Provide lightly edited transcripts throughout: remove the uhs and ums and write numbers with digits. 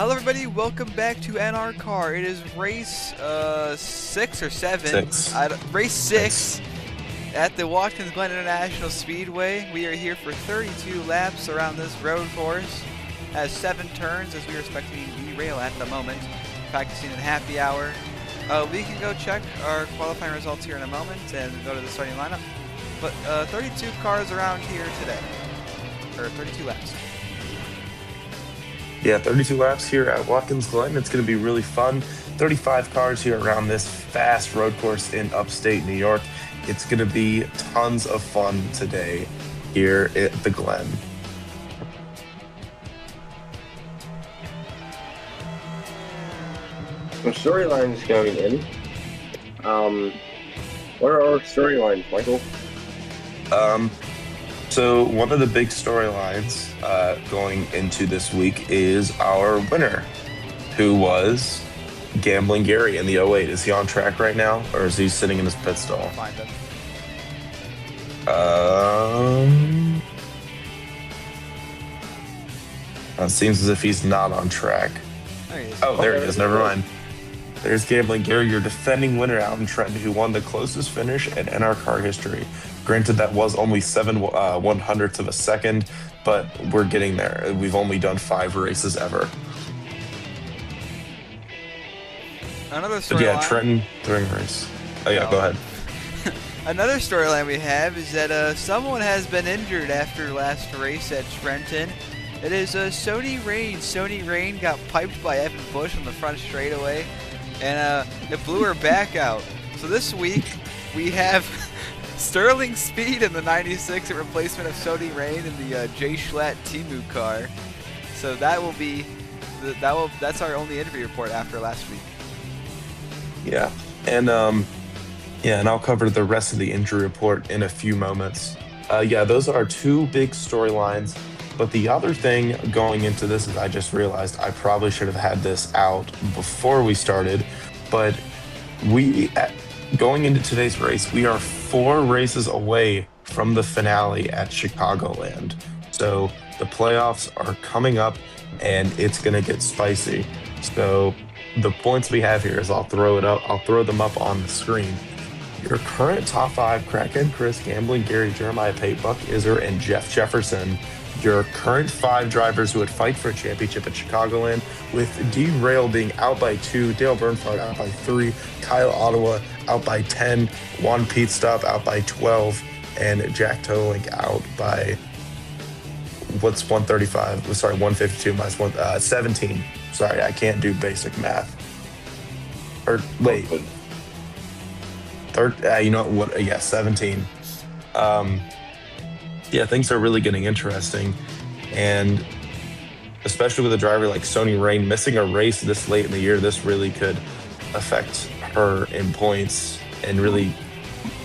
Hello everybody, welcome back to NRCAR. It is race 6 or 7. Six. Race 6 at the Watkins Glen International Speedway. We are here for 32 laps around this road course. Has 7 turns as we are expecting to derail at the moment. Practicing in happy hour. We can go check our qualifying results here in a moment and go to the starting lineup. But 32 cars around here today. Or 32 laps. Yeah, 32 laps here at Watkins Glen. It's going to be really fun. 35 cars here around this fast road course in upstate New York. It's going to be tons of fun today here at the Glen. Some storylines going in. What are our storylines, Michael? So one of the big storylines going into this week is our winner, who was Gambling Gary in the 08. Is he on track right now, or is he sitting in his pit stall? Find him. It seems as if he's not on track. There he is. Oh, there he is. Never mind. There's Gambling Gary, your defending winner, Alan Trent, who won the closest finish in NRCAR history. Granted, that was only 7/100ths of a second, but we're getting there. We've only done 5 races ever. Another But storyline. yeah, Trenton during the race. Oh yeah, go ahead. Another storyline we have is that someone has been injured after last race at Trenton. It is Sony Rain. Sony Rain got piped by Evan Bush on the front straightaway, and it blew her back out. So this week we have Sterling Speed in the 96 in replacement of Sony Rain in the Jay Schlatt Timu car. So that will be that's our only injury report after last week. Yeah, and I'll cover the rest of the injury report in a few moments. Yeah, those are 2 big storylines. But the other thing going into this is I just realized I probably should have had this out before we started. But going into today's race, we are 4 races away from the finale at Chicagoland. So the playoffs are coming up and it's going to get spicy. So the points we have here is I'll throw them up on the screen. Your current top 5, Crackhead Chris, Gambling Gary, Jeremiah Pate, Buck Iser, and Jeff Jefferson. Your current 5 drivers who would fight for a championship at Chicagoland, with D-Rail being out by 2, Dale Bernhardt out by 3, Kyle Ottawa out by 10, Juan Pete Stop out by 12, and Jack Tolink out by, 135? Sorry, 152 minus 17. Sorry, I can't do basic math. Or, wait. You know what? Yeah, 17. Yeah, things are really getting interesting, and especially with a driver like Sony Rain missing a race this late in the year, this really could affect her in points and really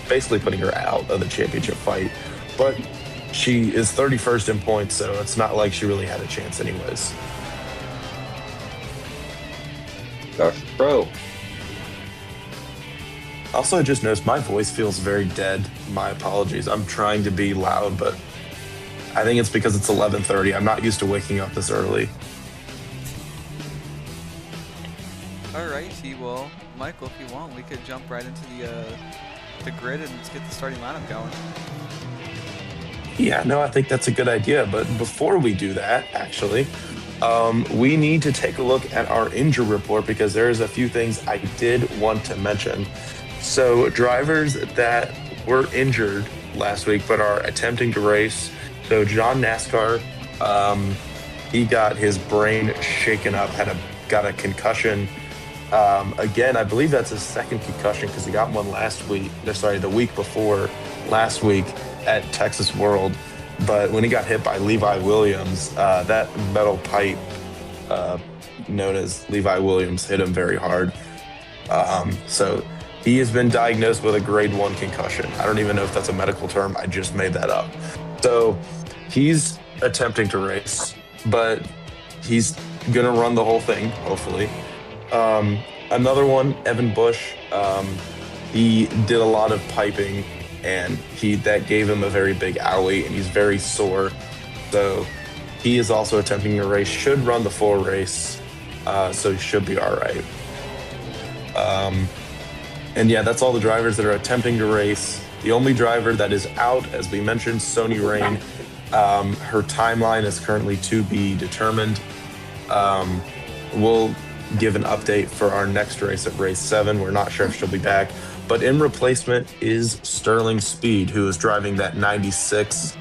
basically putting her out of the championship fight. But she is 31st in points, so it's not like she really had a chance anyways. Josh Pro. Also, I just noticed my voice feels very dead. My apologies. I'm trying to be loud, but I think it's because it's 11:30. I'm not used to waking up this early. Alrighty, well, Michael, if you want, we could jump right into the grid and let's get the starting lineup going. Yeah, no, I think that's a good idea. But before we do that, actually, we need to take a look at our injury report because there's a few things I did want to mention. So drivers that were injured last week but are attempting to race. So John NASCAR, he got his brain shaken up, got a concussion. Again, I believe that's his second concussion because he got one the week before last week at Texas World. But when he got hit by Levi Williams, that metal pipe known as Levi Williams hit him very hard. So he has been diagnosed with a grade 1 concussion. I don't even know if that's a medical term. I just made that up. So he's attempting to race, but he's going to run the whole thing, hopefully. Another one, Evan Bush, he did a lot of piping, and that gave him a very big owie, and he's very sore. So he is also attempting a race, should run the full race. so he should be all right. And yeah, that's all the drivers that are attempting to race. The only driver that is out, as we mentioned, Sony Rain. Her timeline is currently to be determined. We'll give an update for our next race at race 7. We're not sure if she'll be back. But in replacement is Sterling Speed, who is driving that 96,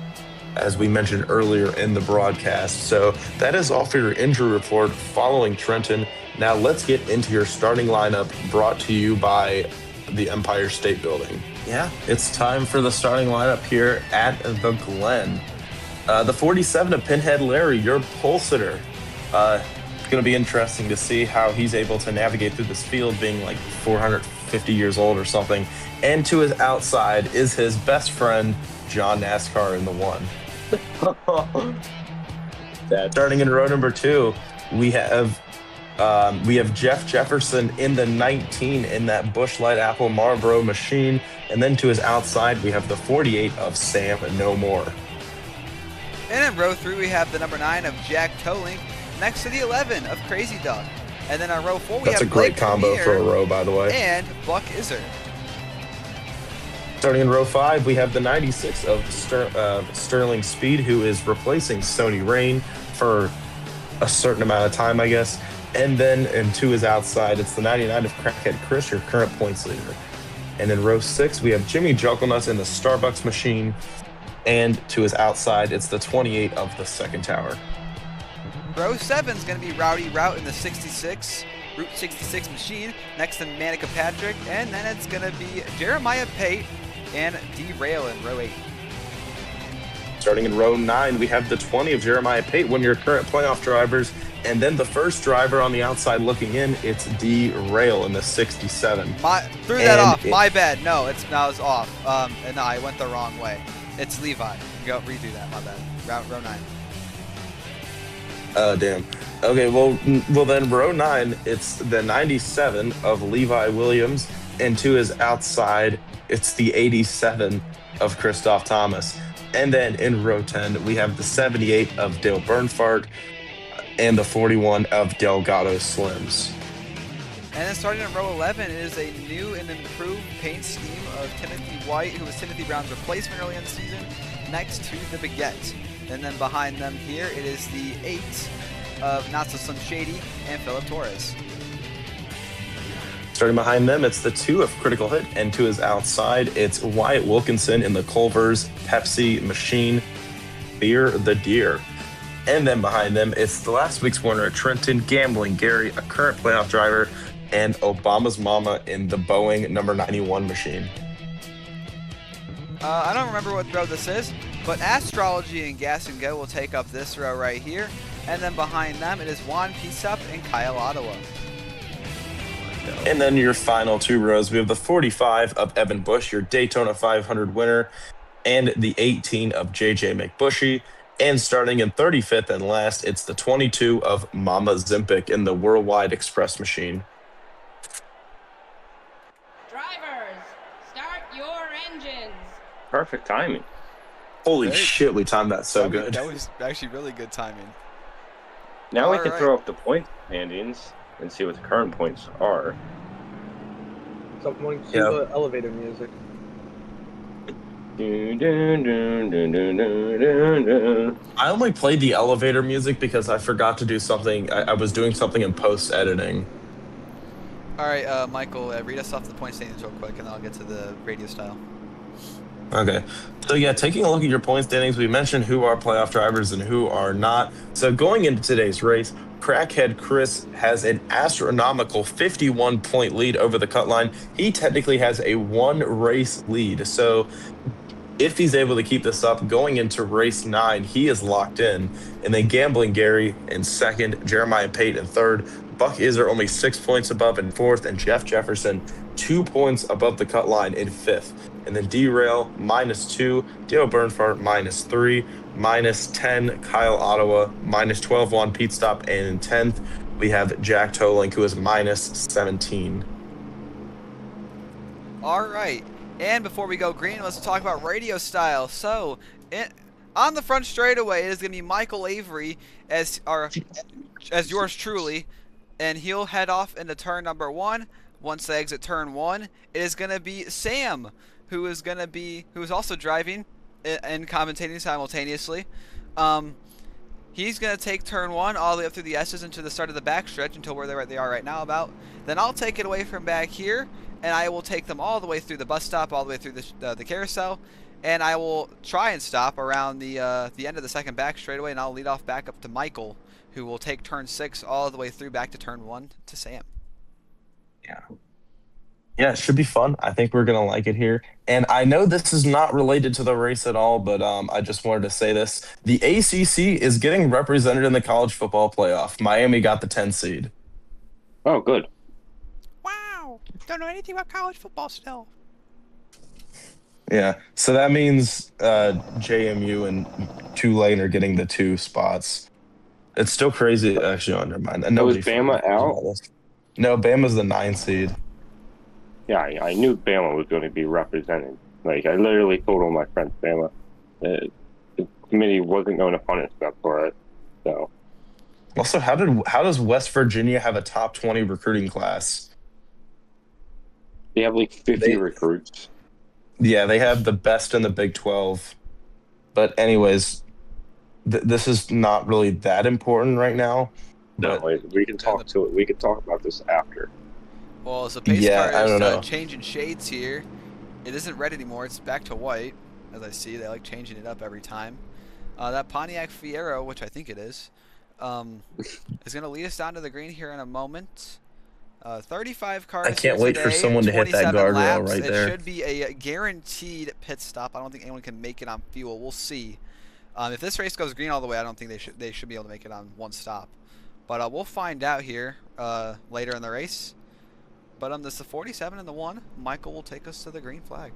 as we mentioned earlier in the broadcast. So that is all for your injury report following Trenton. Now let's get into your starting lineup, brought to you by the Empire State Building. Yeah, it's time for the starting lineup here at the Glen. The 47 of Pinhead Larry, your pole sitter. It's going to be interesting to see how he's able to navigate through this field, being like 450 years old or something. And to his outside is his best friend, John NASCAR in the 1. Starting in row number 2, we have Jeff Jefferson in the 19 in that Busch Light Apple Marlboro machine. And then to his outside, we have the 48 of Sam No More. And in row 3, we have the number 9 of Jack Tolink next to the 11 of Crazy Dog. And then on row 4, we That's have a great Blake combo Premier for a row, by the way. and Buck Izzard. Starting in row 5, we have the 96 of Sterling Speed, who is replacing Sony Rain for a certain amount of time, I guess. And then to his outside, it's the 99 of Crackhead Chris, your current points leader. And in row 6, we have Jimmy Jugglenuts in the Starbucks machine. And to his outside, it's the 28 of the Second Tower. Row 7 is going to be Rowdy Route in the Route 66 machine next to Manica Patrick. And then it's going to be Jeremiah Pate and Derail in row 8. Starting in row 9, we have the 20 of Jeremiah Pate, one of your current playoff drivers. And then the first driver on the outside looking in, it's Derail in the 67. Threw that off. My bad. No, it's off. No, I went the wrong way. It's Levi. Go redo that. My bad. Row 9. Oh, damn. Okay, well then row 9, it's the 97 of Levi Williams, and to his outside, it's the 87 of Christoph Thomas. And then in row 10, we have the 78 of Dale Bernfart and the 41 of Delgado Slims. And then starting in row 11 is a new and improved paint scheme of Timothy White, who was Timothy Brown's replacement early in the season, next to the Baguette. And then behind them here, it is the 8 of Not So Slim Shady and Philip Torres. Starting behind them, it's the 2 of Critical Hit, and to his outside, it's Wyatt Wilkinson in the Culver's Pepsi machine, Fear the Deer. And then behind them, it's the last week's winner, Trenton Gambling Gary, a current playoff driver, and Obama's Mama in the Boeing number 91 machine. I don't remember what row this is, but Astrology and Gas and Go will take up this row right here. And then behind them, it is Juan Pisup and Kyle Ottawa. And then your final 2 rows, we have the 45 of Evan Bush, your Daytona 500 winner, and the 18 of JJ McBushy. And starting in 35th and last, it's the 22 of Mama Zimpic in the Worldwide Express machine. Drivers, start your engines. Perfect timing. Holy shit, we timed that so good. That was actually really good timing. Now we can throw up the point standings and see what the current points are. Someone cue the elevator music. I only played the elevator music because I forgot to do something. I was doing something in post-editing. All right, Michael, read us off the point standings real quick, and then I'll get to the radio style. Okay. So, yeah, taking a look at your point standings, we mentioned who are playoff drivers and who are not. So, going into today's race, Crackhead Chris has an astronomical 51-point lead over the cut line. He technically has a 1-race lead. So, if he's able to keep this up going into race 9, he is locked in. And then Gambling Gary in second, Jeremiah Pate in third, Buck Izzard only 6 points above in fourth, and Jeff Jefferson 2 points above the cut line in fifth. And then Derail -2, Dale Bernfart -3, -10 Kyle Ottawa, -12 Juan Pete Stop, and in 10th we have Jack Tolink, who is -17. All right. And before we go green, let's talk about radio style. So, on the front straightaway, it is going to be Michael Avery as yours truly, and he'll head off into turn number 1. Once they exit turn 1, it is going to be Sam, who is also driving and commentating simultaneously. He's going to take turn 1 all the way up through the S's into the start of the backstretch until where they are right now about. Then I'll take it away from back here, and I will take them all the way through the bus stop, all the way through the carousel, and I will try and stop around the end of the second back straightaway, and I'll lead off back up to Michael, who will take turn 6 all the way through back to turn 1 to Sam. Yeah, it should be fun. I think we're going to like it here. And I know this is not related to the race at all, but I just wanted to say this. The ACC is getting represented in the college football playoff. Miami got the 10 seed. Oh, good. Wow. Don't know anything about college football still. Yeah, so that means JMU and Tulane are getting the 2 spots. It's still crazy. Actually, never mind. Was Bama out? No, Bama's the 9 seed. Yeah, I knew Bama was going to be represented. Like, I literally told all my friends Bama. The committee wasn't going to punish them for it. So. Also, how does West Virginia have a top 20 recruiting class? They have like 50 recruits. Yeah, they have the best in the Big 12. But anyways, this is not really that important right now. No, we can talk to it. We can talk about this after. Well, so pace car is changing shades here. It isn't red anymore. It's back to white, as I see. They like changing it up every time. That Pontiac Fiero, which I think it is going to lead us down to the green here in a moment. 35 cars. I can't wait for someone to hit that guardrail right there. It should be a guaranteed pit stop. I don't think anyone can make it on fuel. We'll see. If this race goes green all the way, I don't think they should be able to make it on one stop. But we'll find out here later in the race. But this is the 47 and the 1. Michael will take us to the green flag.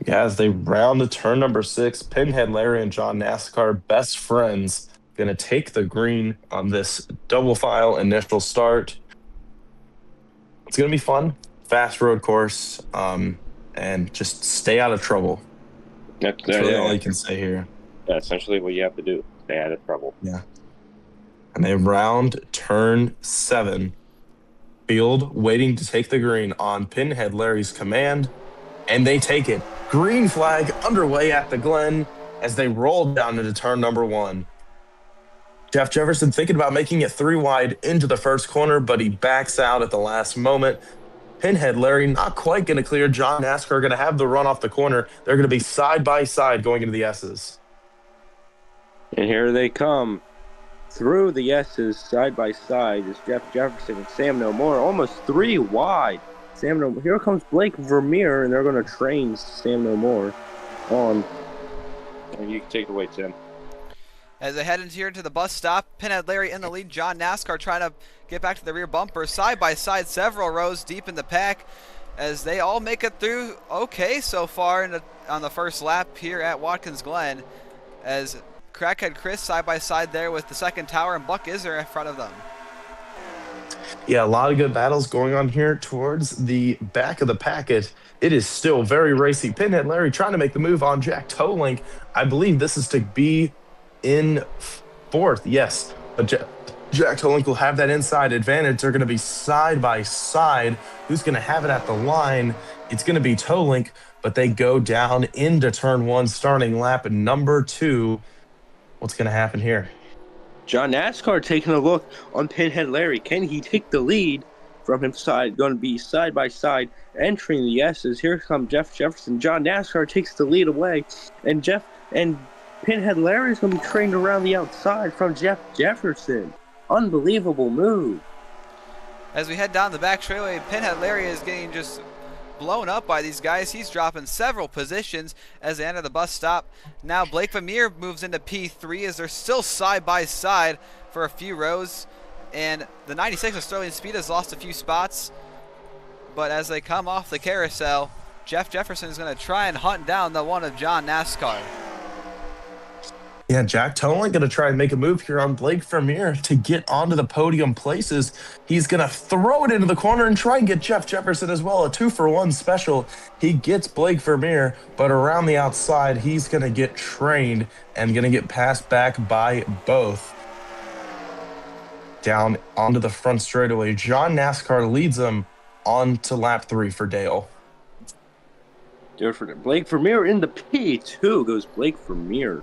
Yeah, as they round to turn number 6, Pinhead Larry and John NASCAR, best friends, going to take the green on this double file initial start. It's going to be fun, fast road course, and just stay out of trouble. That's really all you can say here. That's essentially what you have to do, stay out of trouble. Yeah. And they round turn 7. Field waiting to take the green on Pinhead Larry's command, and they take it. Green flag underway at the Glen as they roll down into turn number 1. Jeff Jefferson thinking about making it 3 wide into the first corner, but he backs out at the last moment. Pinhead Larry not quite going to clear. John NASCAR going to have the run off the corner. They're going to be side by side going into the S's. And here they come. Through the S's, side by side, is Jeff Jefferson and Sam No More, almost 3 wide. Here comes Blake Vermeer, and they're going to train Sam No More on. And you can take it away, Tim. As they head into the bus stop, Pinhead Larry in the lead. John NASCAR trying to get back to the rear bumper, side by side, several rows deep in the pack, as they all make it through okay so far on the first lap here at Watkins Glen, as Crackhead Chris side by side there with the second tower, and Buck Iser in front of them. Yeah, a lot of good battles going on here towards the back of the packet. It is still very racy. Pinhead Larry trying to make the move on Jack Tolink. I believe this is to be in 4th, yes. But Jack Tolink will have that inside advantage. They're going to be side by side. Who's going to have it at the line? It's going to be Tolink, but they go down into turn 1, starting lap number 2. What's going to happen here? John NASCAR taking a look on Pinhead Larry. Can he take the lead from his side? Going to be side by side entering the S's. Here comes Jeff Jefferson. John NASCAR takes the lead away, and Pinhead Larry is going to be trained around the outside from Jeff Jefferson. Unbelievable move. As we head down the back straightaway, Pinhead Larry is getting just blown up by these guys. He's dropping several positions as they enter the bus stop. Now Blake Vermeer moves into P3 as they're still side by side for a few rows, and the 96 of Sterling Speed has lost a few spots, but as they come off the carousel, Jeff Jefferson is going to try and hunt down the one of John NASCAR. Yeah, Jack Tolink going to try and make a move here on Blake Vermeer to get onto the podium places. He's going to throw it into the corner and try and get Jeff Jefferson as well. A 2-for-1 special. He gets Blake Vermeer, but around the outside, he's going to get trained and going to get passed back by both. down onto the front straightaway. John NASCAR leads them on to lap 3 for Dale. Blake Vermeer in the P2 goes Blake Vermeer.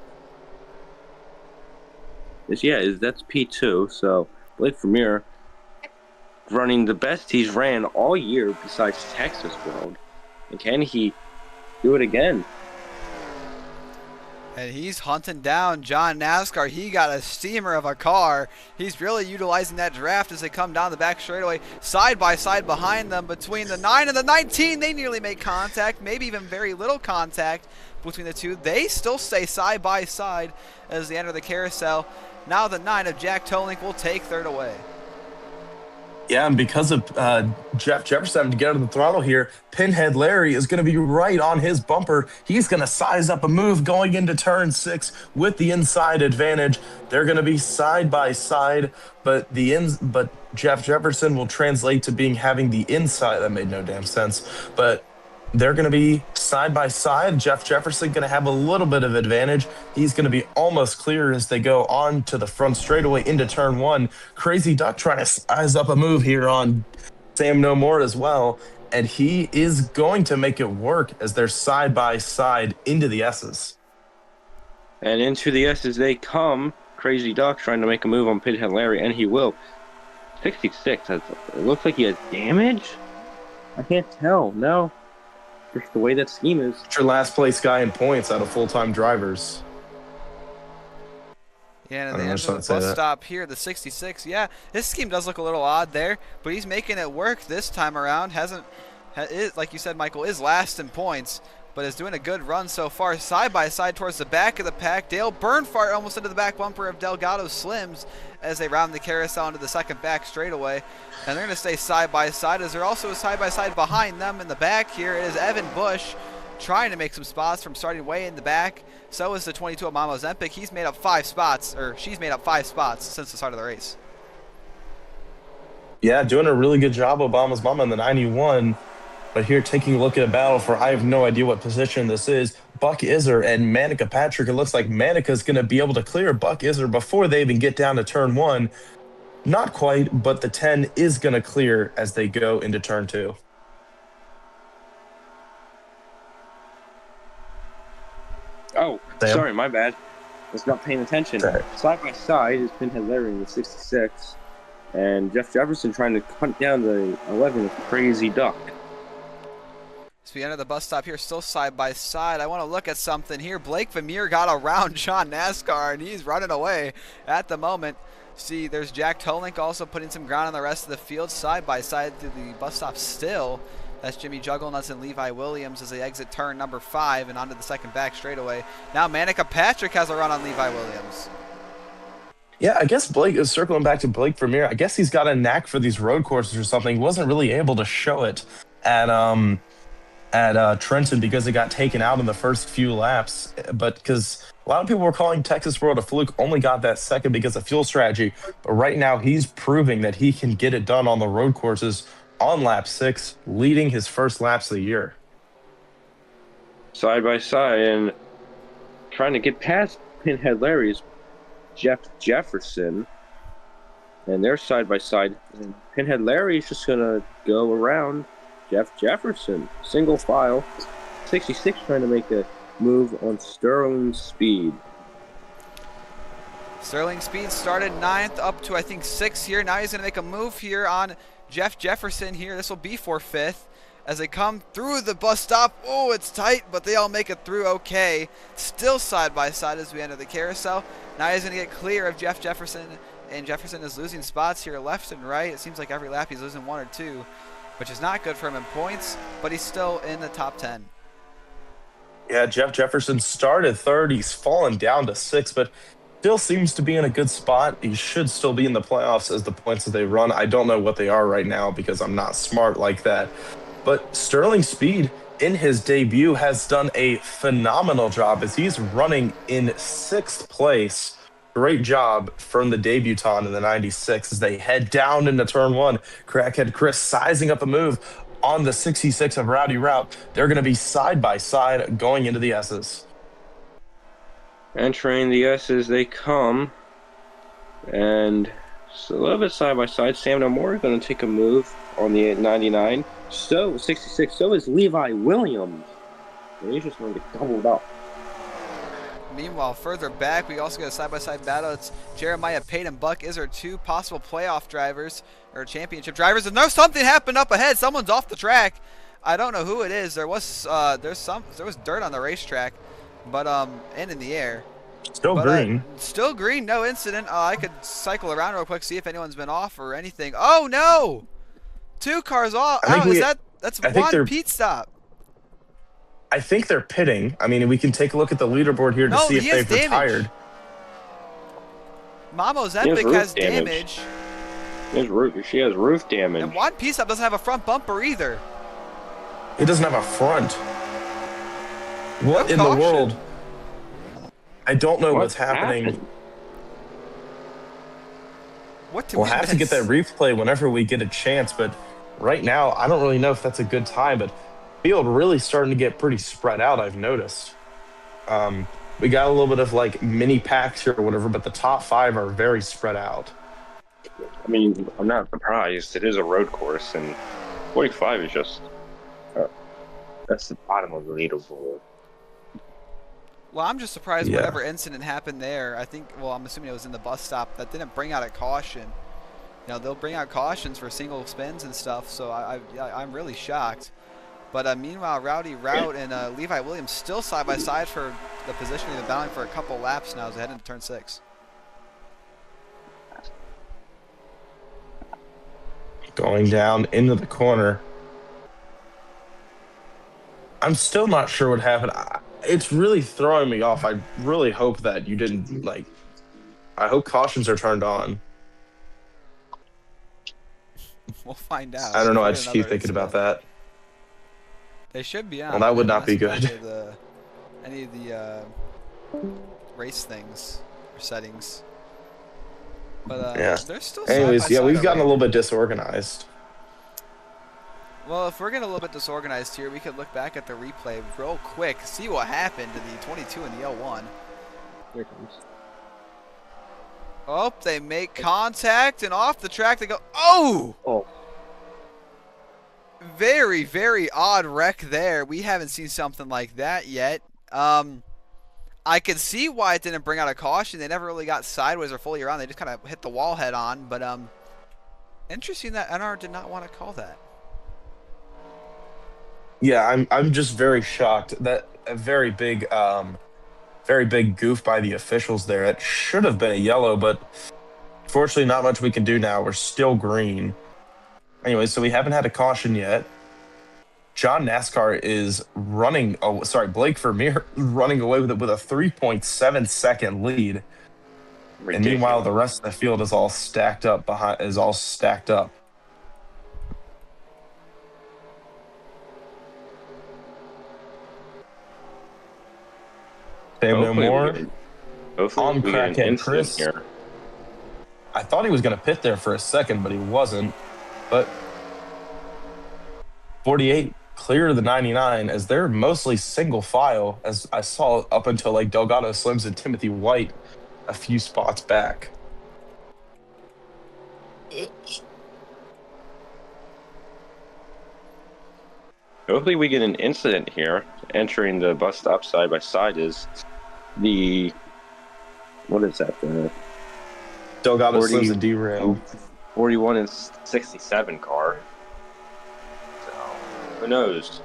That's P2. So Blake Vermeer running the best he's ran all year besides Texas World. And can he do it again? And he's hunting down John NASCAR. He got a steamer of a car. He's really utilizing that draft as they come down the back straightaway. Side by side behind them between the 9 and the 19. They nearly make contact, maybe even very little contact between the two. They still stay side by side as they enter the carousel. Now the 9 of Jack Tolink will take third away. Yeah, and because of Jeff Jefferson having to get under the throttle here, Pinhead Larry is going to be right on his bumper. He's going to size up a move going into turn 6 with the inside advantage. They're going to be side by side, but Jeff Jefferson will translate to having the inside. That made no damn sense, but they're going to be side by side. Jeff Jefferson going to have a little bit of advantage. He's going to be almost clear as they go on to the front straightaway into turn 1. Crazy Duck trying to size up a move here on Sam No More as well. And he is going to make it work as they're side by side into the S's. And into the S's they come. Crazy Duck trying to make a move on Pinhead Larry, and he will. 66. It looks like he has damage? I can't tell. No. Just the way that scheme is. Your last place guy in points out of full-time drivers. Yeah, and at the end of the bus stop here, the 66. Yeah, his scheme does look a little odd there, but he's making it work this time around. Like you said, Michael, is last in points, but is doing a good run so far. Side by side towards the back of the pack. Dale Bernfart almost into the back bumper of Delgado Slims as they round the carousel into the second back straightaway. And they're going to stay side by side as they're also side by side behind them in the back here. It is Evan Bush trying to make some spots from starting way in the back. So is the 22 of Mama Zempic. She's made up 5 spots since the start of the race. Yeah, doing a really good job, Obama's Mama in the 91. But here, taking a look at a battle for I have no idea what position this is. Buck Iser and Manica Patrick. It looks like Manica's going to be able to clear Buck Iser before they even get down to turn 1. Not quite, but the 10 is going to clear as they go into turn 2. Oh, Sam? Sorry, my bad. I was not paying attention. Right. Side by side is Pinhead Larry in the 66, and Jeff Jefferson trying to hunt down the 11 with Crazy Duck. So we enter the bus stop here, still side by side. I want to look at something here. Blake Vermeer got around John NASCAR, and he's running away at the moment. See, there's Jack Tolink also putting some ground on the rest of the field, side by side through the bus stop still. That's Jimmy Jugglenuts and Levi Williams as they exit turn number 5 and onto the second back straightaway. Now Manica Patrick has a run on Levi Williams. Yeah, I guess Blake is circling back to Blake Vermeer. I guess he's got a knack for these road courses or something. He wasn't really able to show it at Trenton because it got taken out in the first few laps. But because a lot of people were calling Texas World a fluke, only got that second because of fuel strategy. But right now he's proving that he can get it done on the road courses on lap 6, leading his first laps of the year. Side by side and trying to get past Pinhead Larry's Jeff Jefferson. And they're side by side. And Pinhead Larry's just going to go around Jeff Jefferson. Single file. 66 trying to make a move on Sterling Speed. Sterling Speed started 9th up to, I think, 6th here. Now he's going to make a move here on Jeff Jefferson here. This will be for 5th as they come through the bus stop. Oh, it's tight, but they all make it through okay. Still side by side as we enter the carousel. Now he's going to get clear of Jeff Jefferson, and Jefferson is losing spots here left and right. It seems like every lap he's losing 1 or 2, which is not good for him in points, but he's still in the top 10. Yeah, Jeff Jefferson started 3rd. He's fallen down to 6th, but still seems to be in a good spot. He should still be in the playoffs as the points that they run. I don't know what they are right now because I'm not smart like that. But Sterling Speed, in his debut, has done a phenomenal job as he's running in 6th place. Great job from the debutant in the 96 as they head down into turn 1. Crackhead Chris sizing up a move on the 66 of Rowdy Route. They're going to be side by side going into the S's. Entering the S's, they come, and So a little bit side by side. Sam No More going to take a move on the 99. So 66. So is Levi Williams. And he's just going to get doubled up. Meanwhile, further back, we also got a side-by-side battle. It's Jeremiah, Pate, and Buck. Is there two possible playoff drivers or championship drivers? And no, something happened up ahead. Someone's off the track. I don't know who it is. There was dirt on the racetrack, but and in the air. Still green. Still green. No incident. I could cycle around real quick, see if anyone's been off or anything. Oh no! 2 cars off. That's one pit stop. I think they're pitting. I mean, we can take a look at the leaderboard here to see if they've retired. Mamos Epic has damage. She has roof damage. And Juan Pizza doesn't have a front bumper either. He doesn't have a front. What in the world? I don't know what's happening. We'll have to get that replay whenever we get a chance, but right now, I don't really know if that's a good time, but field really starting to get pretty spread out, I've noticed. We got a little bit of like mini packs here or whatever, but the top 5 are very spread out. I mean, I'm not surprised. It is a road course, and 45 is just that's the bottom of the leaderboard. Well, I'm just surprised whatever incident happened there. I think, well, I'm assuming it was in the bus stop that didn't bring out a caution. You know, they'll bring out cautions for single spins and stuff, so I'm really shocked. But meanwhile, Rowdy Rout and Levi Williams still side by side for the position. They've been battling for a couple laps now as they head into turn 6. Going down into the corner. I'm still not sure what happened. It's really throwing me off. I really hope that you didn't, I hope cautions are turned on. We'll find out. I don't know. I just keep thinking about that. They should be on. Well, that would not be good. Any of the race things or settings. But they're still. Anyways, we've gotten a little bit disorganized. Well, if we're getting a little bit disorganized here, we could look back at the replay real quick, see what happened to the 22 and the L1. Here it comes. Oh, they make contact, and off the track they go. Oh! Very, very odd wreck there. We haven't seen something like that yet. I can see why it didn't bring out a caution. They never really got sideways or fully around. They just kind of hit the wall head on. But interesting that NR did not want to call that. Yeah, I'm just very shocked. That a very big goof by the officials there. It should have been a yellow, but fortunately not much we can do now. We're still green. Anyway, so we haven't had a caution yet. John NASCAR is running. Oh, sorry, Blake Vermeer running away with it with a 3.7 second lead. Ridiculous. And meanwhile, the rest of the field is all stacked up Sam No More on Crackhead Chris. Here. I thought he was going to pit there for a second, but he wasn't. But 48 clear the 99 as they're mostly single file, as I saw up until like Delgado Slims and Timothy White a few spots back. Hopefully we get an incident here. Entering the bus stop side by side is the, what is that? The Delgado Slims and derail. 41 and 67 car. So, who knows?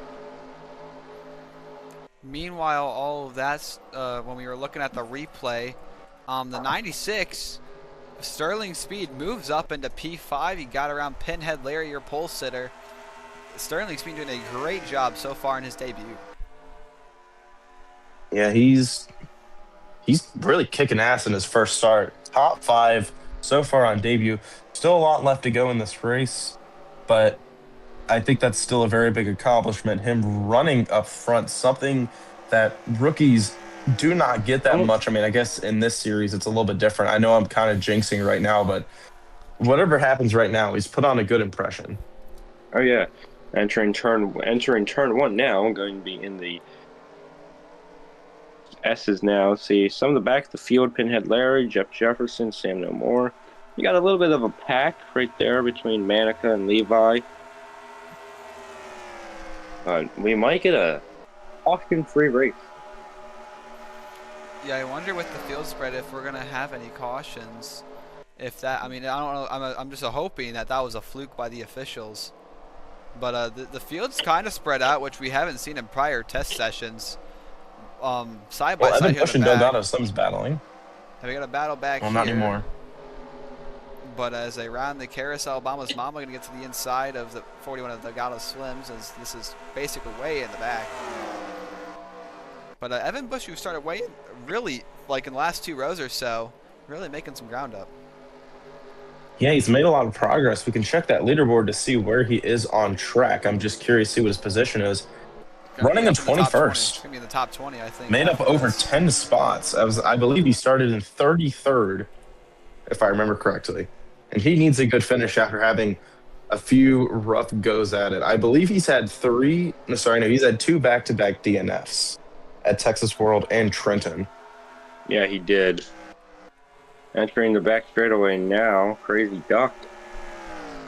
Meanwhile, all of that's when we were looking at the replay, the 96 Sterling Speed moves up into P5. He got around Pinhead Larry, your pole sitter. Sterling Speed doing a great job so far in his debut. Yeah, he's really kicking ass in his first start. Top 5 so far on debut. Still a lot left to go in this race, but I think that's still a very big accomplishment. Him running up front, something that rookies do not get that much. I mean, I guess in this series it's a little bit different. I know I'm kind of jinxing right now, but whatever happens right now, he's put on a good impression. Oh yeah, entering turn 1 now. I'm going to be in the S's now. See some of the back of the field: Pinhead Larry, Jeff Jefferson, Sam No More, You got a little bit of a pack right there between Manica and Levi. We might get a caution-free race. Yeah, I wonder with the field spread if we're gonna have any cautions. If that, I mean, I don't know. I'm just hoping that was a fluke by the officials. But the field's kind of spread out, which we haven't seen in prior test sessions. Side by side Evan here Bush in and the back. Delgado Slim's battling. Have we got a battle back Well, here? not anymore. But as they round the carousel, Obama's Mama going to get to the inside of the 41 of the Delgado Slims, as this is basically way in the back. But Evan Bush, who started way in, really, like in the last 2 rows or so, really making some ground up. Yeah, he's made a lot of progress. We can check that leaderboard to see where he is on track. I'm just curious to see what his position is. Running in 21st. Going to be in the top 20, I think. Made up over 10 spots. I believe he started in 33rd, if I remember correctly. And he needs a good finish after having a few rough goes at it. I believe he's had 2 back-to-back DNFs at Texas World and Trenton. Yeah, he did. Entering the back straightaway now, Crazy Duck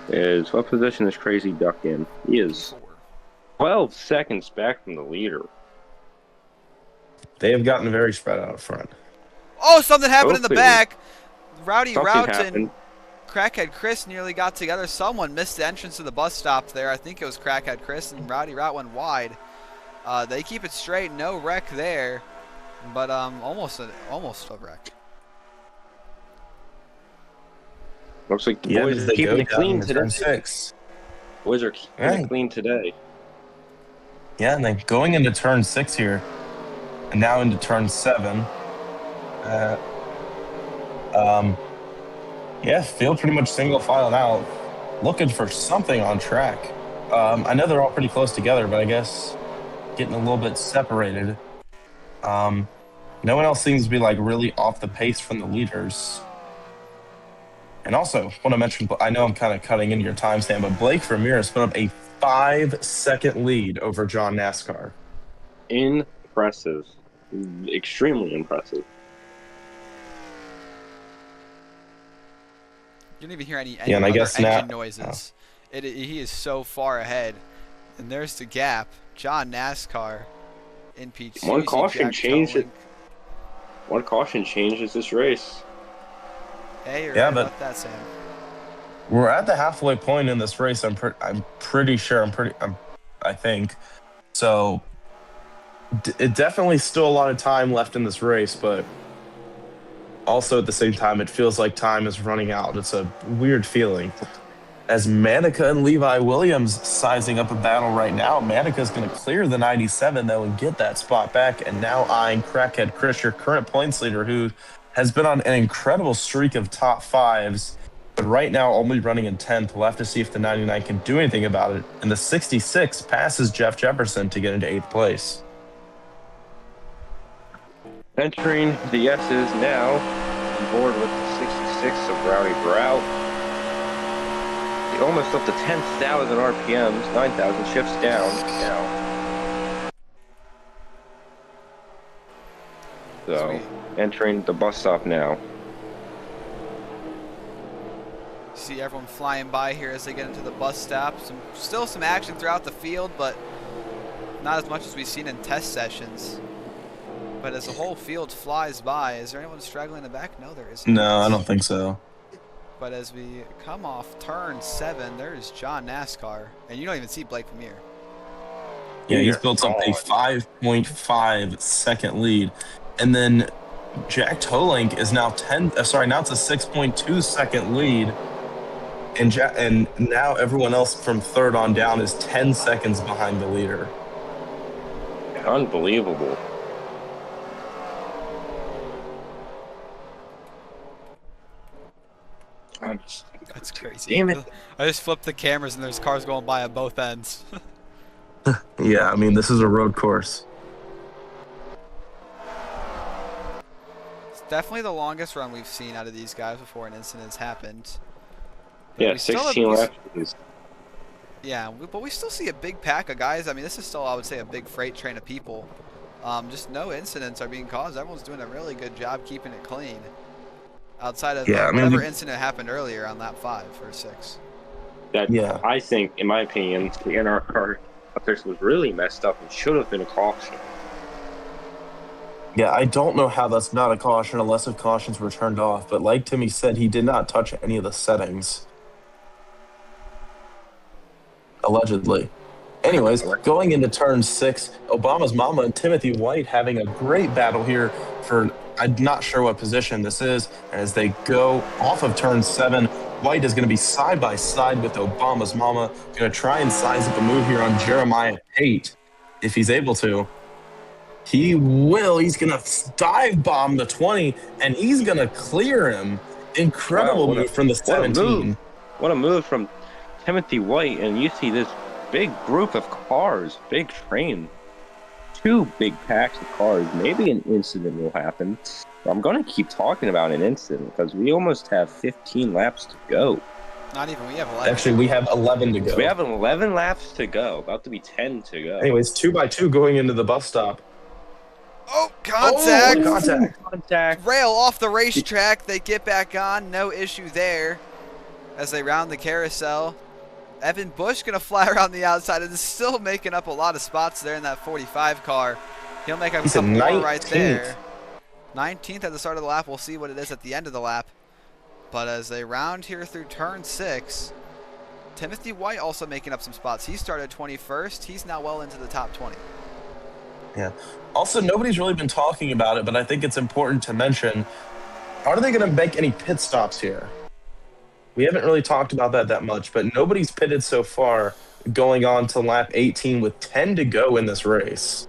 is... What position is Crazy Duck in? He is 12 seconds back from the leader. They have gotten very spread out up front. Oh, something happened in the Hopefully. back. Rowdy Something Route and happened. Crackhead Chris nearly got together. Someone missed the entrance to the bus stop there. I think it was Crackhead Chris, and Rowdy Route went wide. They keep it straight, no wreck there, but almost a wreck. Looks like the boys are keeping it clean today. 6. Boys are keeping it clean today. Yeah, and then going into turn 6 here, and now into turn 7. Yeah, field pretty much single filed out, looking for something on track. I know they're all pretty close together, but I guess getting a little bit separated. No one else seems to be like really off the pace from the leaders. And also, want to mention, I know I'm kind of cutting into your timestamp, but Blake Ramirez put up a 5-second lead over John NASCAR. Impressive. Extremely impressive. You didn't even hear any and I other guess engine noises. He is so far ahead. And there's the gap. John NASCAR in P2. One caution changes this race. Hey, you're right about that, Sam. We're at the halfway point in this race. I'm pretty sure. I think so. It definitely still a lot of time left in this race, but also at the same time, it feels like time is running out. It's a weird feeling. As Manica and Levi Williams sizing up a battle right now, Manica's going to clear the 97 though and get that spot back. And now eyeing Crackhead Chris, your current points leader, who has been on an incredible streak of top 5s, but right now only running in 10th. We'll have to see if the 99 can do anything about it. And the 66 passes Jeff Jefferson to get into 8th place. Entering the S's now, on board with the 66 of Rowdy Brow. He almost up to 10,000 RPMs, 9,000 shifts down now. So, entering the bus stop now. See everyone flying by here as they get into the bus stop. Still some action throughout the field, but not as much as we've seen in test sessions. But as the whole field flies by, is there anyone struggling in the back? No, there isn't. No, I don't think so. But as we come off turn 7, there's John NASCAR, and you don't even see Blake Premier. Yeah, he's built up a 5.5 second lead. And then Jack Tolink is now now it's a 6.2 second lead. And now everyone else from 3rd on down is 10 seconds behind the leader. Unbelievable. That's crazy. Damn it. I just flipped the cameras and there's cars going by at both ends. Yeah, I mean, this is a road course. It's definitely the longest run we've seen out of these guys before an incident's happened. Yeah, 16 laps. Yeah, but we still see a big pack of guys. I mean, this is still, I would say, a big freight train of people. Just no incidents are being caused. Everyone's doing a really good job keeping it clean. outside of Yeah, I mean, whatever incident happened earlier on lap 5 or 6. That I think, in my opinion, the NRCAR official was really messed up and should have been a caution. Yeah, I don't know how that's not a caution unless if cautions were turned off. But like Timmy said, he did not touch any of the settings. Allegedly. Anyways, going into turn 6, Obama's mama and Timothy White having a great battle here for, I'm not sure what position this is. As they go off of turn 7, White is going to be side by side with Obama's mama. Going to try and size up a move here on Jeremiah Tate if he's able to. He will. He's going to dive bomb the 20, and he's going to clear him. Incredible move from the 17. What a move from Timothy White, and you see this big group of cars, big train, 2 big packs of cars. Maybe an incident will happen. I'm going to keep talking about an incident because we almost have 15 laps to go. Not even. We have 11. Actually, we have 11 to go. We have 11 laps to go. About to be 10 to go. Anyways, 2x2 going into the bus stop. Oh, contact! Contact. Rail off the racetrack. They get back on. No issue there as they round the carousel. Evan Bush going to fly around the outside and is still making up a lot of spots there in that 45 car. He'll make up a couple more right there. 19th at the start of the lap. We'll see what it is at the end of the lap. But as they round here through turn 6, Timothy White also making up some spots. He started 21st. He's now well into the top 20. Yeah. Also, nobody's really been talking about it, but I think it's important to mention, are they going to make any pit stops here? We haven't really talked about that much, but nobody's pitted so far going on to lap 18 with 10 to go in this race.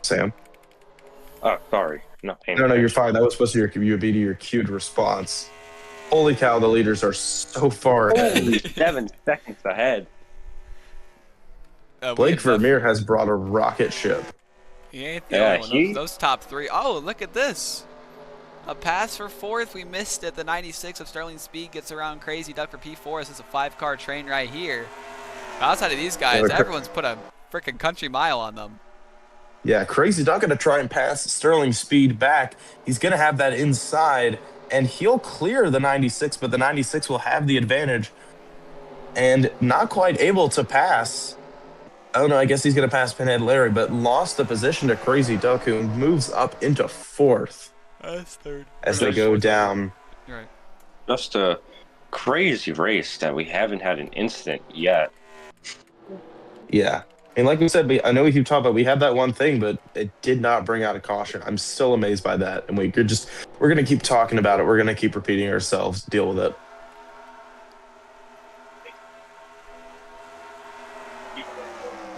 Sam? Oh, sorry. Not paying No, you're fine. That was supposed to be your cued response. Holy cow, the leaders are so far ahead. Holy 7 seconds ahead. Blake Vermeer has brought a rocket ship. He ain't the only one. Those top 3. Oh, look at this. A pass for 4th. We missed it. The 96 of Sterling Speed gets around Crazy Duck for P4. This is a 5-car train right here. Outside of these guys, everyone's put a freaking country mile on them. Yeah, Crazy Duck going to try and pass Sterling Speed back. He's going to have that inside, and he'll clear the 96, but the 96 will have the advantage. And not quite able to pass. I don't know, I guess he's going to pass Pinhead Larry, but lost the position to Crazy Duck, who moves up into 4th. That's 3rd. As they go down. You're right. Just a crazy race that we haven't had an incident yet. Yeah. And like we said, I know we keep talking about we have that one thing, but it did not bring out a caution. I'm still amazed by that. And we're going to keep talking about it. We're going to keep repeating ourselves, deal with it.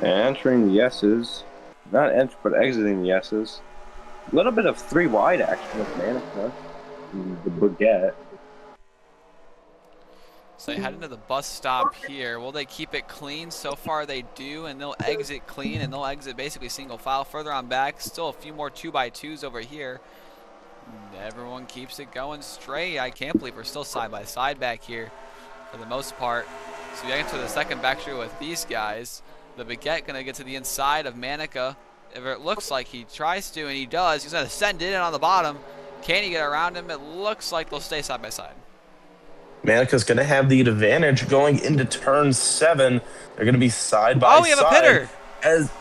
Entering the yeses. Not enter, but exiting the yeses. A little bit of 3 wide action with Manica. The baguette. So they head into the bus stop here. Will they keep it clean? So far they do, and they'll exit clean, and they'll exit basically single file. Further on back, still a few more 2x2s over here. And everyone keeps it going straight. I can't believe we're still side by side back here for the most part. So we get to the second backstreet with these guys. The baguette gonna get to the inside of Manica. If it looks like he tries to, and he does, he's gonna send it in on the bottom. Can he get around him? It looks like they'll stay side by side. Manica's going to have the advantage going into turn 7. They're going to be side by side. Oh, we have a pitter. As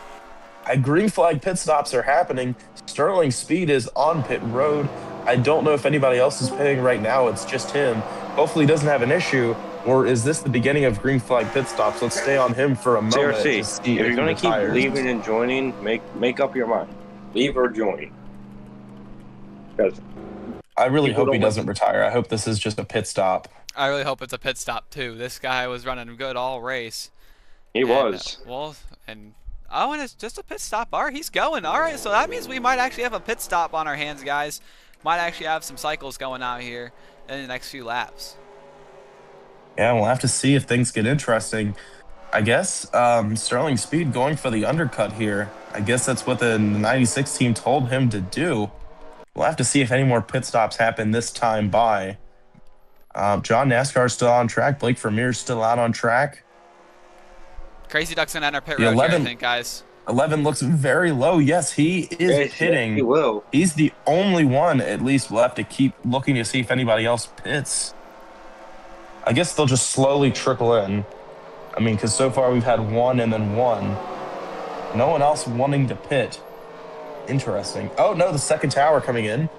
green flag pit stops are happening, Sterling Speed is on pit road. I don't know if anybody else is pitting right now. It's just him. Hopefully he doesn't have an issue. Or is this the beginning of green flag pit stops? Let's stay on him for a moment. CRC, if you're going to keep leaving and joining, make up your mind. Leave or join. Because I really hope he doesn't retire. I hope this is just a pit stop. I really hope it's a pit stop too. This guy was running good all race. He was. And it's just a pit stop. All right, he's going. All right, so that means we might actually have a pit stop on our hands, guys. Might actually have some cycles going out here in the next few laps. Yeah, we'll have to see if things get interesting. I guess Sterling Speed going for the undercut here. I guess that's what the 96 team told him to do. We'll have to see if any more pit stops happen this time by. John NASCAR is still on track. Blake Vermeer is still out on track. Crazy Duck's going to enter pit road here, I think, guys. 11 looks very low. Yes, he is Yes, pitting. he will. He's the only one, at least. We'll have to keep looking to see if anybody else pits. I guess they'll just slowly trickle in. I mean, because so far we've had one and then one. No one else wanting to pit. Interesting. Oh, no, the second tower coming in.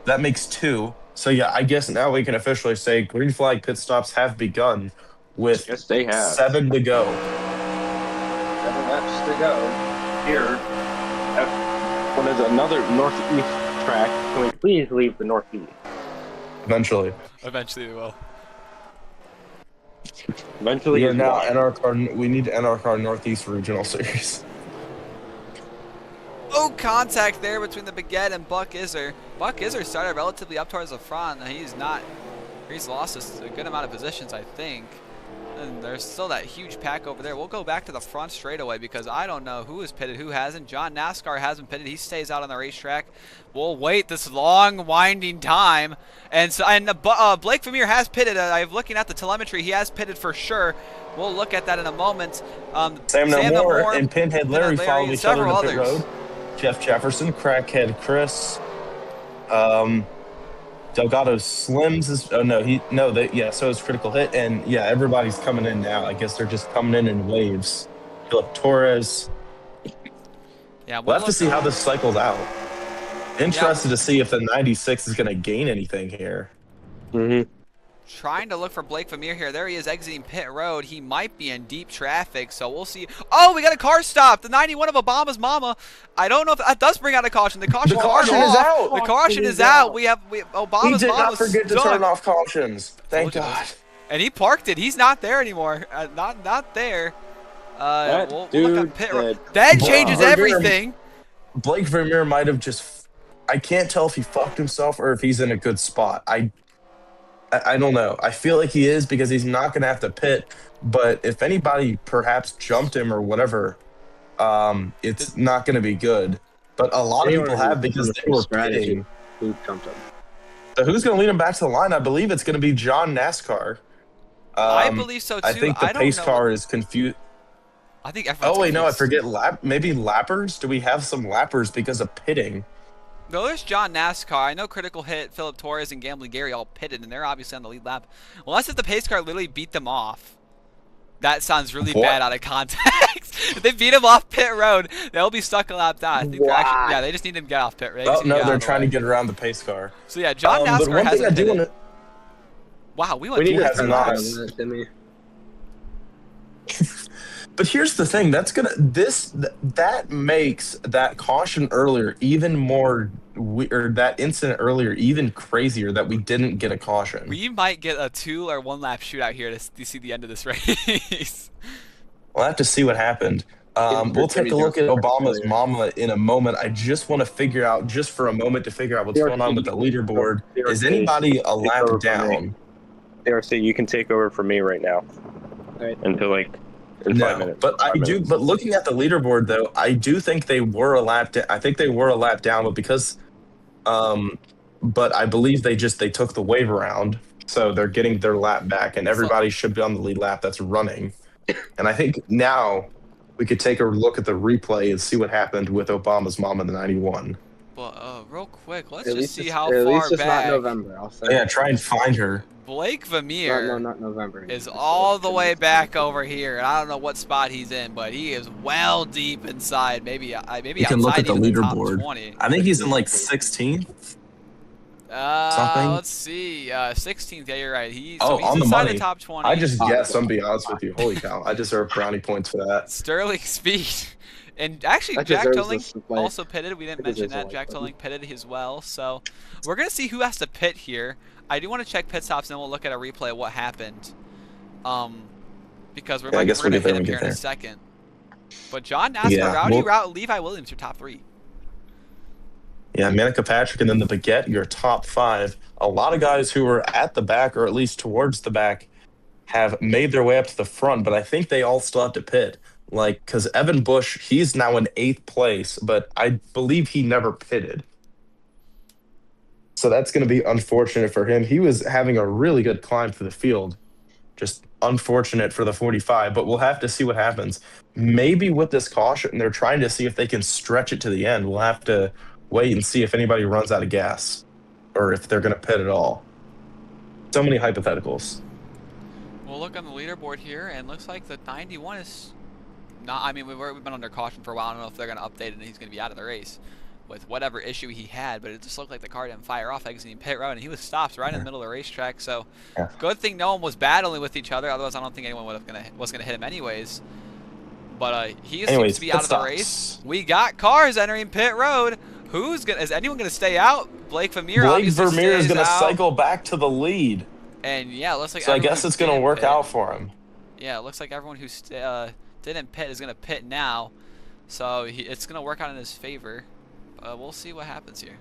That makes 2. So, yeah, I guess now we can officially say green flag pit stops have begun with Yes, they have. 7 to go. 7 laps to go. Here, when there's another northeast track, can we please leave the northeast? Eventually. Eventually we will. Eventually, We are is now why. NRCAR. We need NRCAR Northeast Regional Series. Oh, contact there between the Baguette and Buck Iser. Buck Iser started relatively up towards the front. He's lost a good amount of positions, I think. And there's still that huge pack over there. We'll go back to the front straightaway because I don't know who is pitted, who hasn't. John NASCAR hasn't pitted. He stays out on the racetrack. We'll wait this long, winding time. And Blake Vermeer has pitted. I'm looking at the telemetry. He has pitted for sure. We'll look at that in a moment. Sam No More and Pinhead Larry follow each other in the pit road. Jeff Jefferson, Crackhead Chris, Delgado Slims is. Oh no, so it's Critical Hit, and yeah, everybody's coming in now. I guess they're just coming in waves. Philip Torres. Yeah, we'll have to see how this cycles out. Interested to see if the 96 is going to gain anything here. Mm-hmm. Trying to look for Blake Vermeer here. There he is exiting pit road. He might be in deep traffic, so we'll see. Oh, we got a car stop. The 91 of Obama's mama. I don't know if that does bring out a caution. The caution, is out. The caution is out. We have Obama's He did mama. not forget to turn off cautions. Thank God. And he parked it. He's not there anymore. Not there. We'll look on pit road. That changes everything. Blake Vermeer might have just. I can't tell if he fucked himself or if he's in a good spot. I don't know. I feel like he is because he's not going to have to pit. But if anybody perhaps jumped him or whatever, it's not going to be good. But a lot of people have because they were pitting. Who jumped him? So who's going to lead him back to the line? I believe it's going to be John NASCAR. I believe so too. I think the pace car is confused. I think. Oh wait, no, I forget. Maybe lappers. Do we have some lappers because of pitting? No, there's John NASCAR. I know Critical Hit, Philip Torres, and Gambling Gary all pitted, and they're obviously on the lead lap. Unless if the pace car literally beat them off. That sounds really bad out of context. If they beat him off pit road, they'll be stuck a lap down. I think they just need him to get off pit road. Oh, no, they're trying to get around the pace car. So, yeah, John NASCAR hasn't pitted. Wow, we need to turn laps. But here's the thing, that makes that caution earlier even more weird, that incident earlier even crazier that we didn't get a caution. We might get a 2 or 1 lap shootout here to see the end of this race. We'll have to see what happened. We'll take a look at Obama's mama in a moment. I just want to figure out, just for a moment, to figure out what's going on with the leaderboard. Is anybody a lap down? ARC, you can take over for me right now. Right. Until like. No, but But looking at the leaderboard, though, I do think they were a lap. I think they were a lap down, but because, but I believe they took the wave around, so they're getting their lap back, and everybody should be on the lead lap that's running. And I think now we could take a look at the replay and see what happened with Obama's mom in the 91. Well, real quick, let's just see how far back. Not November. I'll say. Yeah, try and find her. Blake Vermeer not November. is all the way back over here. And I don't know what spot he's in, but he is well deep inside. Maybe you can look at the leaderboard. I think he's in like 16th. Something. Let's see. 16th. Yeah, you're right. He's on inside the the top 20. I just guessed. I'm being honest with you. Holy cow! I deserve brownie points for that. Sterling Speed. And actually, Jack Tolling also pitted. We didn't mention that. Jack Tolling pitted as well. So we're going to see who has to pit here. I do want to check pit stops, and then we'll look at a replay of what happened. Because we're going to hit him here in a second. But John NASCAR, Levi Williams, your top 3. Yeah, Manica Patrick, and then the Baguette, your top 5. A lot of guys who were at the back, or at least towards the back, have made their way up to the front, but I think they all still have to pit. Like, because Evan Bush, he's now in 8th place, but I believe he never pitted. So that's going to be unfortunate for him. He was having a really good climb through the field. Just unfortunate for the 45, but we'll have to see what happens. Maybe with this caution, they're trying to see if they can stretch it to the end. We'll have to wait and see if anybody runs out of gas or if they're going to pit at all. So many hypotheticals. We'll look on the leaderboard here, and looks like the 91 is not. I mean, we've been under caution for a while. I don't know if they're going to update it and he's going to be out of the race with whatever issue he had, but it just looked like the car didn't fire off exiting pit road, and he was stopped right in the middle of the racetrack. So, good thing no one was battling with each other. Otherwise, I don't think anyone was gonna hit him anyways. But he seems to be out of the race. We got cars entering pit road. Is anyone gonna stay out? Blake Vermeer. Blake Vermeer is gonna cycle back to the lead. And yeah, it looks like. So I guess it's gonna work out for him. Yeah, it looks like everyone who didn't pit is gonna pit now. So it's gonna work out in his favor. We'll see what happens here.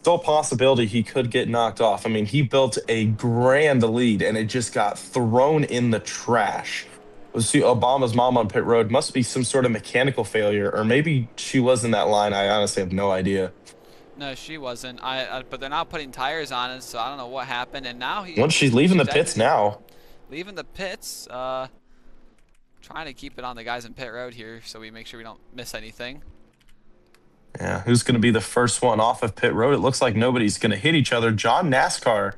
Still a possibility he could get knocked off. I mean, he built a grand lead, and it just got thrown in the trash. We'll see Obama's mom on pit road. Must be some sort of mechanical failure, or maybe she was in that line. I honestly have no idea. No, she wasn't. But they're not putting tires on it, so I don't know what happened. And now once she's leaving the pits now. Leaving the pits. Trying to keep it on the guys in pit road here, so we make sure we don't miss anything. Yeah, who's going to be the first one off of pit road? It looks like nobody's going to hit each other. John NASCAR.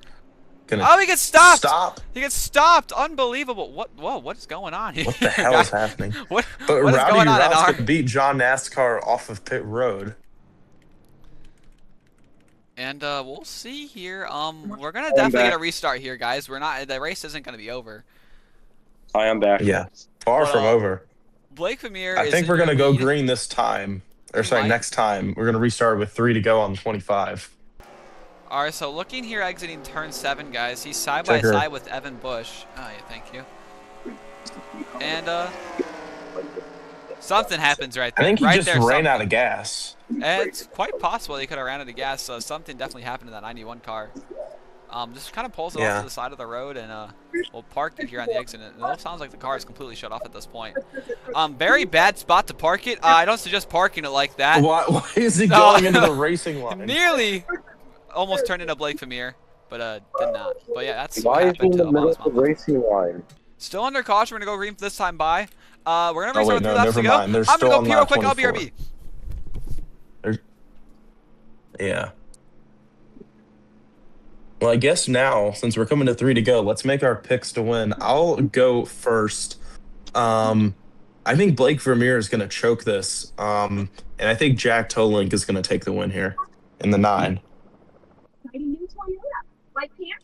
He gets stopped. He gets stopped. Unbelievable. What is going on here? What the hell is happening? What is going on, NR? Beat John NASCAR off of pit road. And we'll see here. We're going to definitely get a restart here, guys. The race isn't going to be over. I am back. Yeah, far from over. Blake Vermeer I think we're going to go green this time. Or sorry, next time. We're going to restart with 3 to go on the 25. All right, so looking here, exiting turn 7, guys. He's side by side with Evan Bush. Oh, yeah, thank you. And something happens right there. I think he just ran out of gas. It's quite possible he could have ran out of gas. So something definitely happened to that 91 car. Just kind of pulls it off to the side of the road, and we'll park it here on the exit. It sounds like the car is completely shut off at this point. Very bad spot to park it. I don't suggest parking it like that. Why is he going into the racing line? Nearly almost turned into Blake Vermeer, but did not. But yeah, that's why is he in the middle of the racing line. Still under caution. We're gonna go green this time by. We're gonna race with 3 laps never to go. mind. I'm gonna go P real quick. I'll BRB. Yeah. Well, I guess now, since we're coming to 3 to go, let's make our picks to win. I'll go first. I think Blake Vermeer is going to choke this. And I think Jack Tolink is going to take the win here in the 9.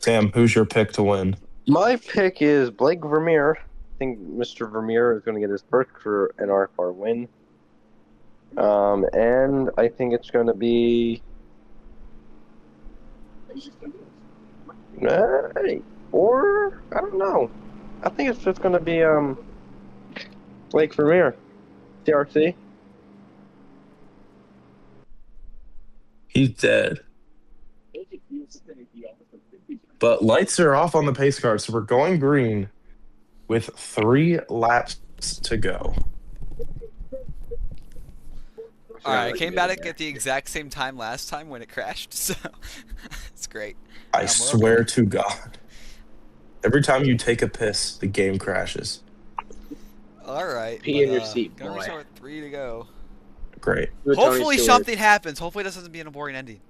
Sam, who's your pick to win? My pick is Blake Vermeer. I think Mr. Vermeer is going to get his first career NRCAR win. And I think it's going to be... or I don't know. I think it's just gonna be Blake Vermeer, TRC. He's dead. But lights are off on the pace car, so we're going green with 3 laps to go. All right, I came back at the exact same time last time when it crashed, so it's great. I swear to God. Every time you take a piss, the game crashes. All right. Pee in your seat, gonna boy. restart with 3 to go. Great. Hopefully something happens. Hopefully this doesn't be in a boring ending.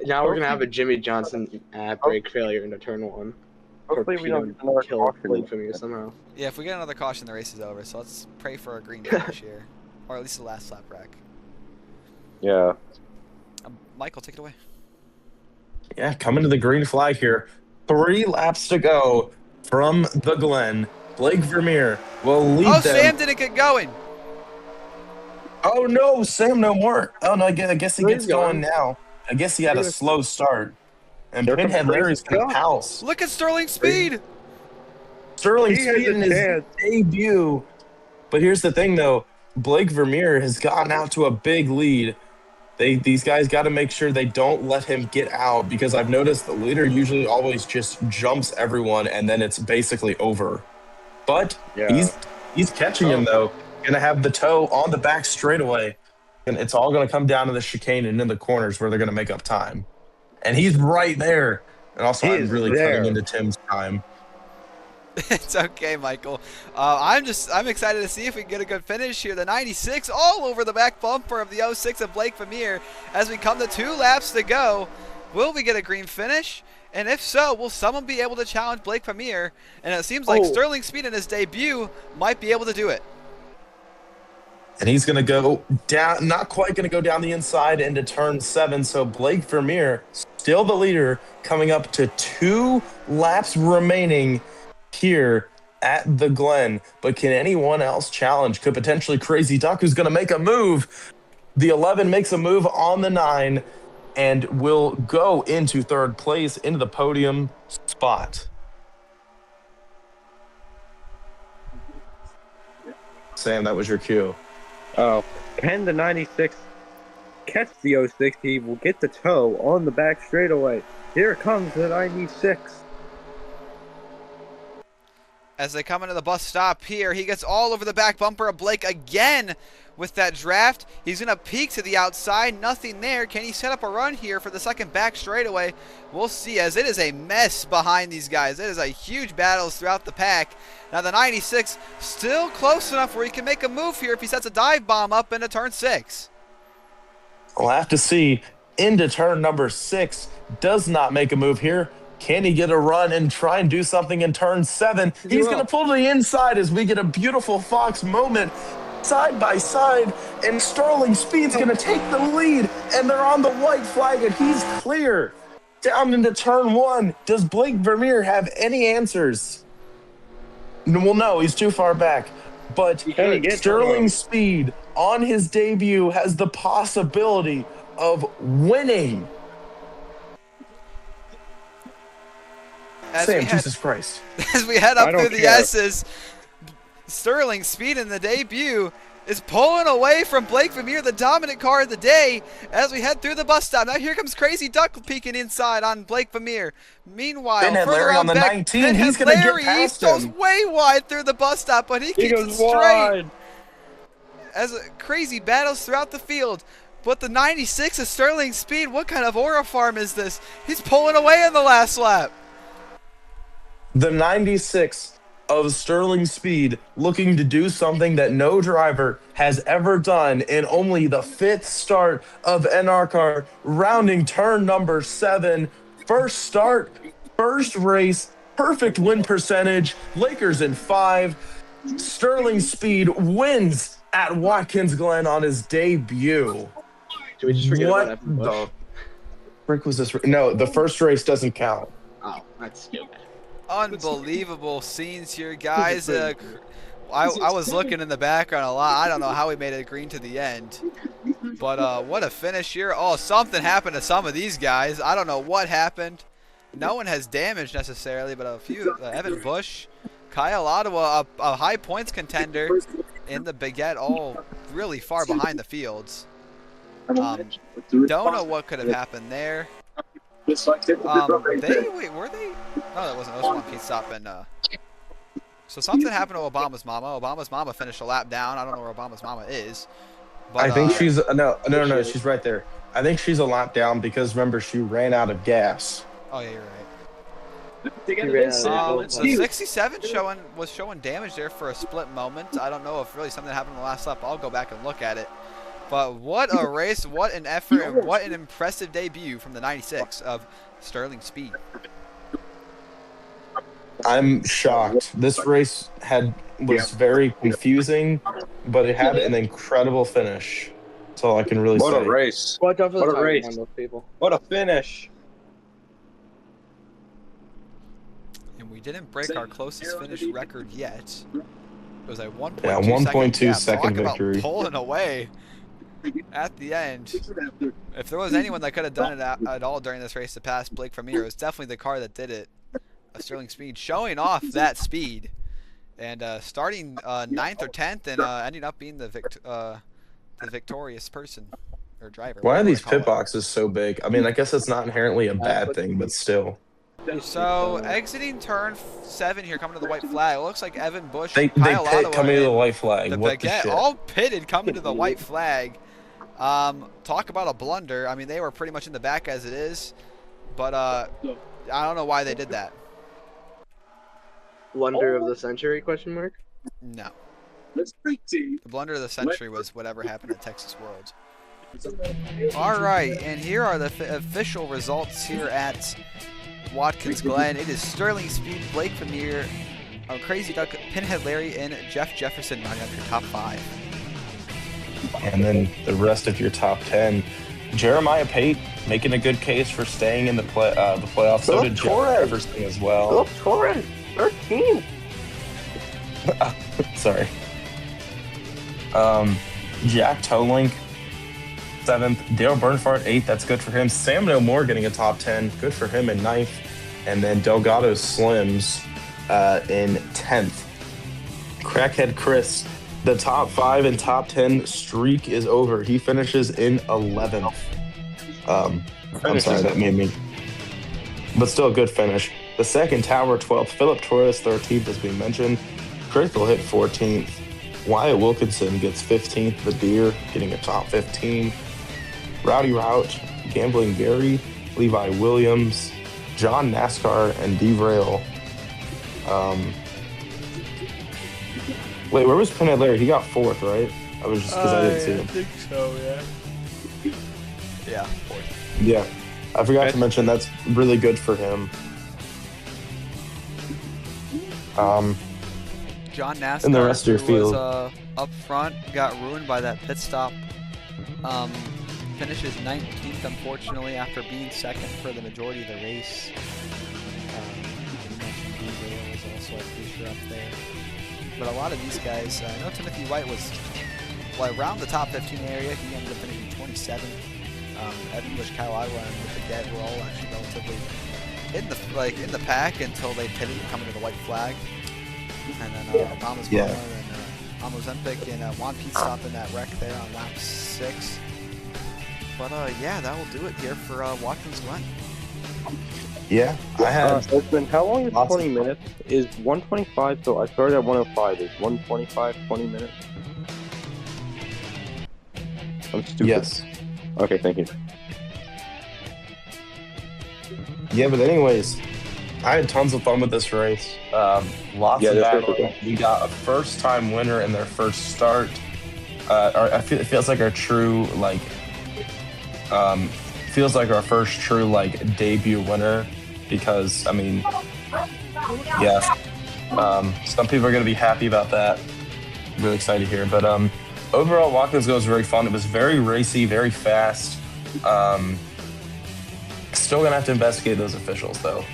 Now we're gonna have a Jimmy Johnson brake failure into turn 1. Hopefully we don't get another kill from you somehow. Yeah, if we get another caution, the race is over. So let's pray for a green finish here, or at least the last lap wreck. Yeah. Michael, take it away. Yeah, coming to the green flag here. 3 laps to go from the Glen. Blake Vermeer will lead them. Oh, Sam didn't get going. Oh, no, Sam no more. Oh, no, I guess he gets going now. I guess he had a slow start. And Pinhead Larry's going to pounce. Look at Sterling's speed. Sterling's speed in his debut. But here's the thing, though. Blake Vermeer has gotten out to a big lead. These guys got to make sure they don't let him get out, because I've noticed the leader usually always just jumps everyone and then it's basically over. But he's catching him, though. Going to have the toe on the back straightaway. And it's all going to come down to the chicane and in the corners where they're going to make up time. And he's right there. And also, He I'm is really there. cutting into Tim's time. It's okay, Michael. I'm excited to see if we can get a good finish here. The 96 all over the back bumper of the 06 of Blake Vermeer as we come to 2 laps to go. Will we get a green finish? And if so, will someone be able to challenge Blake Vermeer? And it seems like Sterling Speed in his debut might be able to do it. And he's going to go down, not quite going to go down the inside into turn 7. So Blake Vermeer, still the leader, coming up to 2 laps remaining here at the Glen. But can anyone else challenge? Could potentially Crazy Duck, who's going to make a move. The 11 makes a move on the 9 and will go into 3rd place, into the podium spot. Sam, that was your cue. Oh, can the 96 catch the 06? He will get the toe on the back straightaway. Here comes the 96. As they come into the bus stop here, he gets all over the back bumper of Blake again with that draft. He's going to peek to the outside. Nothing there. Can he set up a run here for the second back straightaway? We'll see, as it is a mess behind these guys. It is a huge battles throughout the pack. Now the 96 still close enough where he can make a move here if he sets a dive bomb up into turn 6. We'll have to see. Into turn number 6. Does not make a move here. Can he get a run and try and do something in turn 7? He's going to pull to the inside as we get a beautiful Fox moment side by side. And Sterling Speed's going to take the lead. And they're on the white flag and he's clear. Down into turn 1. Does Blake Vermeer have any answers? Well, no, he's too far back. But Sterling Speed on his debut has the possibility of winning. Sam, Jesus Christ. As we head up through the S's, Sterling Speed in the debut is pulling away from Blake Vermeer, the dominant car of the day, as we head through the bus stop. Now here comes Crazy Duck peeking inside on Blake Vermeer. Meanwhile, Pinhead Larry on the 19, he's going to get past him. He goes way wide through the bus stop, but he keeps it straight. Wide. As Crazy battles throughout the field. But the 96 is Sterling Speed. What kind of aura farm is this? He's pulling away in the last lap. The 96 of Sterling Speed looking to do something that no driver has ever done in only the 5th start of NRCAR, rounding turn number 7. First start, first race, perfect win percentage, Lakers in 5. Sterling Speed wins at Watkins Glen on his debut. Did we just forget what about Evan Bush? the frick was this? No, the first race doesn't count. Oh, that's stupid. Unbelievable scenes here, guys. I was looking in the background a lot. I don't know how we made it green to the end. But what a finish here. Oh, something happened to some of these guys. I don't know what happened. No one has damage necessarily, but a few. Evan Bush, Kyle Ottawa, a high points contender in the Baguette, all really far behind the fields. Don't know what could have happened there. Were they? No, that wasn't. That was one piece stop. And so something happened to Obama's mama. Obama's mama finished a lap down. I don't know where Obama's mama is. But, I think she's no. She's right there. I think she's a lap down because remember she ran out of gas. Oh yeah, you're right. So 67 was showing damage there for a split moment. I don't know if really something happened in the last lap. I'll go back and look at it. But what a race, what an effort, and what an impressive debut from the 96 of Sterling Speed. I'm shocked. This race was very confusing, but it had an incredible finish. That's all I can really say. What a race. What a race. What a finish. And we didn't break our closest finish record yet. It was a 1.2 1.2 second victory. victory. About pulling away at the end. If there was anyone that could have done it at all during this race to pass Blake Vermeer, it was definitely the car that did it. Sterling Speed showing off that speed and starting 9th or 10th and ending up being the victorious person or driver. Why are these pit boxes so big? I mean, I guess it's not inherently a bad thing, but still. So exiting turn 7 here, coming to the white flag. It looks like Evan Bush, they pit coming to the white flag. The what the shit? All pitted coming to the white flag. Talk about a blunder. I mean, they were pretty much in the back as it is, but I don't know why they did that. Blunder of the century? ? No. Let's The blunder of the century was whatever happened at Texas Worlds. All right, and here are the official results here at Watkins Glen. It is Sterling Speed, Blake Vermeer, Crazy Duck, Pinhead Larry, and Jeff Jefferson rounding up your top 5. And then the rest of your top 10. Jeremiah Pate making a good case for staying in the playoffs. So did Jeff Jefferson as well. Philip Torres, 13th. Sorry. Jack Tolink, 7th. Dale Bernhardt, 8th. That's good for him. Sam No More getting a top 10. Good for him in 9th. And then Delgado Slims in 10th. Crackhead Chris, the top 5 and top 10 streak is over. He finishes in 11th. I'm sorry, that made me. But still a good finish. The second tower, 12th. Philip Torres, 13th, as we mentioned. Critical Hit, 14th. Wyatt Wilkinson gets 15th. The Deer getting a top 15. Rowdy Rout, Gambling Gary, Levi Williams, John NASCAR, and Derail. Wait, where was Pinhead Larry? He got 4th, right? I was just because I didn't see him. I think so, yeah. Yeah, 4th. Yeah. I forgot to mention that's really good for him. John NASCAR, And the rest of your who field. was up front, got ruined by that pit stop. Finishes 19th, unfortunately, after being 2nd for the majority of the race. You mentioned D-Rail was also, I'm pretty sure, up there. But a lot of these guys, I know Timothy White was around the top 15 area. He ended up finishing 27th. Evan Bush, Kyle Iowa, and the Cadet were all actually relatively in the pack until they pitted coming to the white flag. And then Thomas Palmer and Ozempic and Juan Pete stopped in that wreck there on lap 6. But yeah, that will do it here for Watkins Glen. Yeah, I had. Open, how long is 20 minutes? Is 125? So I started at 105. Is 125 20 minutes? I'm stupid. Yes. Okay, thank you. Yeah, but anyways, I had tons of fun with this race. Lots of battling. We got a first-time winner in their first start. It feels like our true feels like our first true debut winner because I mean, yeah. Some people are gonna be happy about that. Really excited here, but overall, Watkins Glen was very fun. It was very racy, very fast. Still gonna have to investigate those officials though.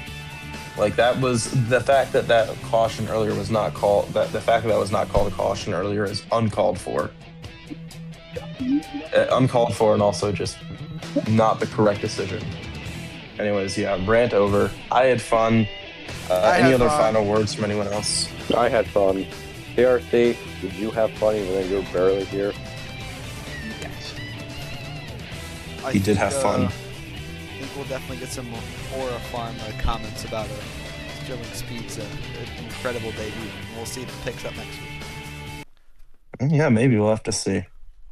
That was the fact that caution earlier was not called. The fact that was not called a caution earlier is uncalled for. Uncalled for, and also just not the correct decision. Anyways, yeah, rant over. I had fun. Any other final words from anyone else? I had fun. KRC, did you have fun even though you're barely here? Yes. He did have fun. I think we'll definitely get some Aura Farm comments about Sterling Speed's incredible debut. We'll see if it picks up next week. Yeah, maybe we'll have to see.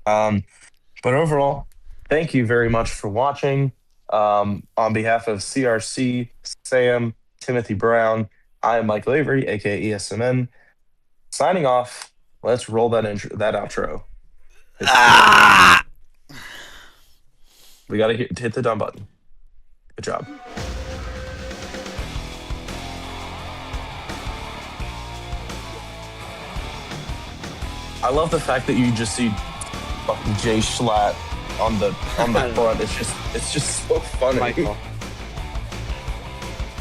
But overall, thank you very much for watching. On behalf of CRC, Sam, Timothy Brown, I am Mike Lavery, aka ESMN. Signing off. Let's roll that outro. We gotta hit the done button. Good job. I love the fact that you just see fucking Jay Schlatt on the front. It's just so funny. Michael.